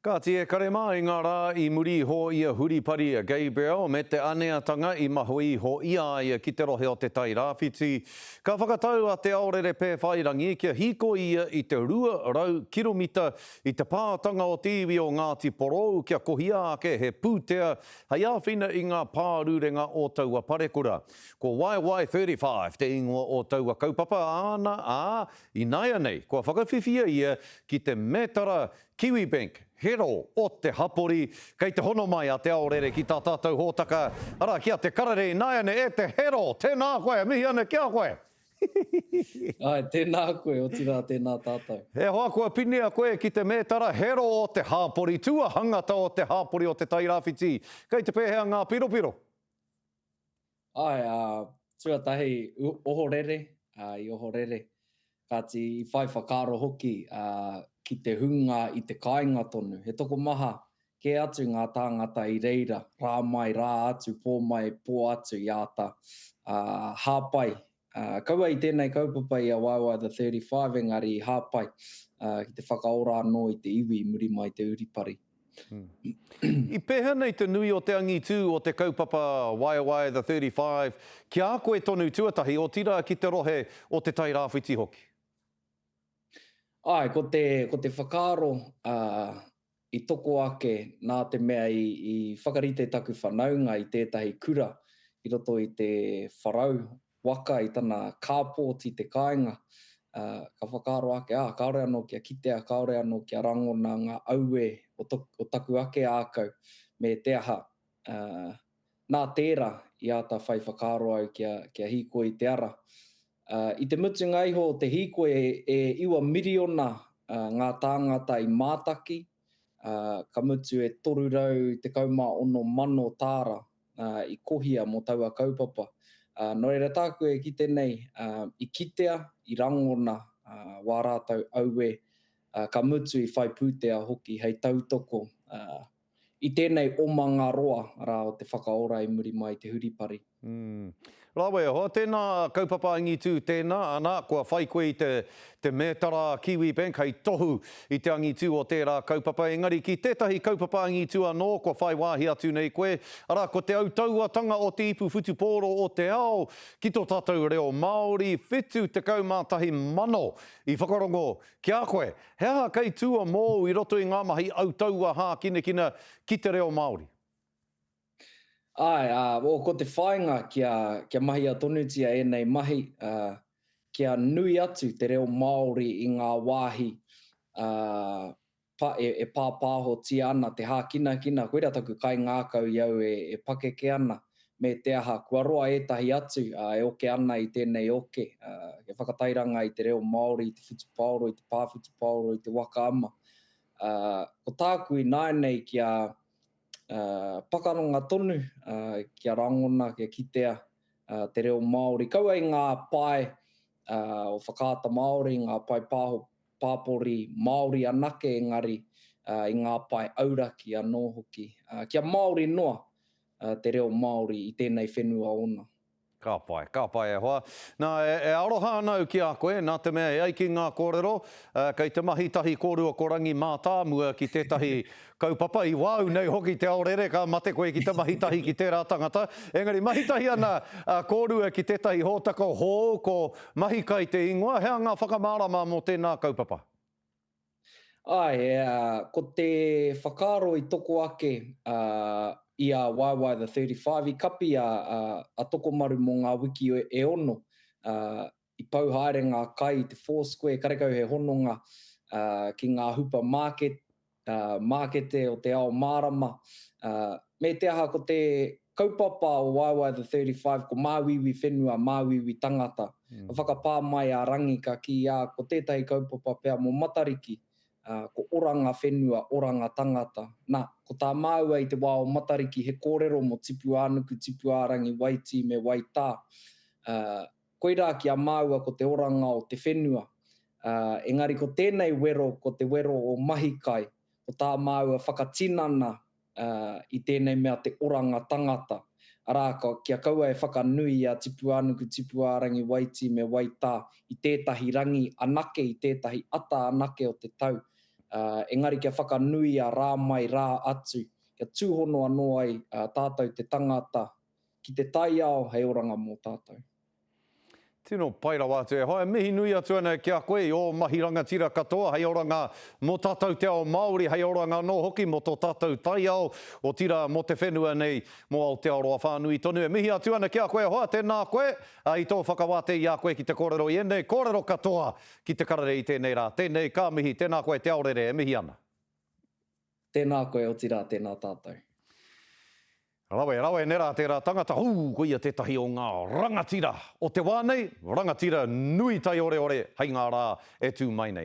Ka tia kare mā i ngā rā I muri ho ia huripari a Gabriel me te aneatanga I mahui ho ia ia ki te rohe o te tai rāwhiti. Ka whakatau a te aorere pē whairangi kia hiko ia I te 2,000 kiromita I te pātanga o te iwi o Ngāti Porou kia kohia ake he pūtea hei āwhina I ngā pārurenga o taua parekura. Ko YY35 te ingoa o taua kaupapa ana I naia nei kua whakawhiwhia ia ki te metara Kiwi Bank, hero o te hapori, kei te hono mai a te aorere ki tā tātou hōtaka. Ara, kia te karare naiane e te hero, tēnā koe, mihi ane kia koe. Ai, tēnā koe, o tira tēnā tātou. He hoa kua pinia koe ki te mētara hero o te hapori, tua hangata o te hapori o te tairāwhiti. Kei te pēhea ngā piropiro. Ai, tuatahi ohorere, I ohorere. Kāti I whai whakaro hoki ki te hunga I te kāinga tonu. He toko maha ke atu ngā tāngata I reira, rā mai, rā atu, pō mai, pō atu I āta hāpai. Kaua I tēnei kaupapa I a Wawa the 35, engari hāpai ki te whakaora anō I te iwi muri mai te uripari. I pēha nei te nui o te angitu o te kaupapa YY the 35, kia a koe tonu tuatahi o tira ki te rohe o te tai rāwhiti hoki? Ai, ko te whakaaro I toko ake nā te mea I whakarite taku whanaunga I tētahi kura I roto I te wharau waka I tana kāpōti te kāinga. Ka whakaaro ake, kaore anō kia kitea, kaore anō kia rangona ngā aue o taku ake ākau me te aha. Nā tērā I āta whai whakaaro au kia hiko I te ara. I te mutu ngaiho te hiko e 2 miriona ngā tāngata I mātaki, ka mutu e 340 mano tāra I kohia mo taua kaupapa. No reira tāku e ki tēnei I kitea, I rangona wā rātau aue, ka mutu I whai pūtea hoki hei tautoko. I tēnei omanga roa rā o te whakaora I muri mai te huripari. Rawe hoa, tēnā kaupapa angitu tēnā, ana, kua whai koe I te mētara Kiwi Bank, hei tohu I te angitu o tērā kaupapa. Engari, ki tētahi kaupapa angitu anō, kua whai wāhi atu nei koe. Ara, ko te autauatanga o te ipu whutupōro o te ao, ki tō tātou reo Māori, whetu te kaumātahi mano I whakarongo. Kia koe, hea kei tua mō I roto I ngā mahi autaua hā kina ki te reo Māori? Ai, ko te whāinga kia mahi a tonutia e nei mahi, kia nui atu te reo Māori I ngā wāhi e pāpāho tia ana te hā kina, koeira taku kai ngākau iau e pakeke ana me te aha. Kua roa etahi atu e oke ana I tēnei oke. Ke whakatairanga I te reo Māori, I te whutupāoro, I te pāwhutupāoro, I te waka ama. Ko tāku I nānei kia pakaronga tonu, kia rangona, kia kitea, te reo Māori. Kaua I ngā pai o whakaata Māori, ngā pai pāpori Māori anake engari, I ngā pai auraki anō hoki. Kia Māori noa te reo Māori I tēnei whenua ona. Ka pai e hoa. Nā, e aroha anau ki a koe, nā te mea e ai ki ngā kōrero, kei te mahi tahi kōrua korangi mātāmua ki tētahi kaupapa I wāu nei hoki te aorere, ka mate koe ki te mahi tahi ki tērā tangata. Engari, mahi tahi ana kōrua ki tētahi hōtaka hōu ko mahi kai te ingoa, hea ngā whakamārama mō tēnā kaupapa? Ai, ko te whakaaro I toko ake I a YY the 35, I kapi a toko maru mō ngā wiki e ono. I pau haere ngā kai te Foursquare, karekau he hononga ki ngā hupa markete o te ao Mārama. Me te aha ko te kaupapa o YY the 35, ko māwiwi whenua, māwiwi tangata. Whakapā mai a rangi ka ki ko tētahi kaupapa pēr mō Matariki. Ko oranga whenua, oranga tangata. Nā, ko tā māua I te wā o Matariki he kōrero mo tipu ānuku, tipu ārangi, waiti me waitā. Koirā ki a māua ko te oranga o te whenua. Engari ko tēnei wero, ko te wero o Mahikai, ko tā māua whakatinana I tēnei mea te oranga tangata. Arā, kia kaua e whakanui a tipu ānuku, tipu ārangi, waiti me waitā I tētahi rangi anake, I tētahi ata anake o te tau. engari kia whakanui a rā mai rā atu, kia tūhono anō ai tātou te tangata ki te tai ao hei oranga mō tātou. Tino paira wā te hae, mihi nui atu ana ki a koe i o mahi rangatira katoa, hei oranga mō tātou te ao Māori, hei oranga no hoki mō tō tātou tai ao, o tira mō te whenua nei mō Aotearoa whānui tonu. E mihi atu ana ki a koe hoa, tēnā koe, i tō whakawate i a koe ki te kōrero i ene, kōrero katoa ki te karare i tēnei rā. Tēnei kā mihi, tēnā koe te aorere, e mihi ana. Tēnā koe o tira, tēnā tātou. Rawe, nera tērā tangata, ko ia tētahi o ngā rangatira o te wānei, rangatira nui tai ore, hei ngā rā e tū mai nei.